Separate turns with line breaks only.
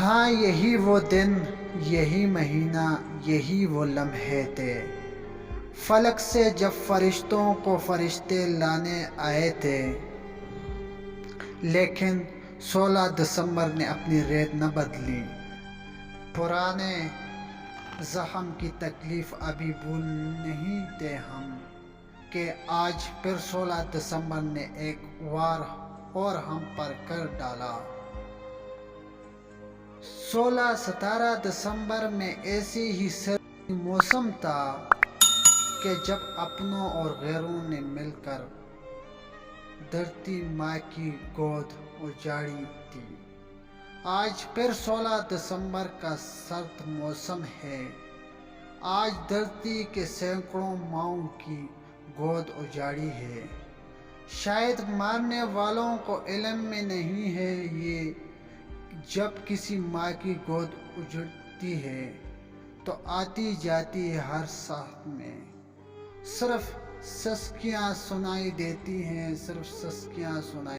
ہاں یہی وہ دن، یہی مہینہ، یہی وہ لمحے تھے، فلک سے جب فرشتوں کو فرشتے لانے آئے تھے، لیکن 16 دسمبر نے اپنی ریت نہ بدلی۔ پرانے زخم کی تکلیف ابھی بھول نہیں تھے ہم، کہ آج پھر 16 دسمبر نے ایک وار اور ہم پر کر ڈالا۔ 16-17 دسمبر میں ایسی ہی سردی موسم تھا کہ جب اپنوں اور غیروں نے مل کر دھرتی ماں کی گود اجاڑی تھی۔ آج پھر 16 دسمبر کا سرد موسم ہے۔ آج دھرتی کے سینکڑوں ماؤں کی گود اجاڑی ہے۔ شاید مارنے والوں کو علم میں نہیں ہے یہ، جب کسی ماں کی گود اجڑتی ہے تو آتی جاتی ہے ہر سانس میں صرف سسکیاں سنائی دیتی ہیں، صرف سسکیاں سنائی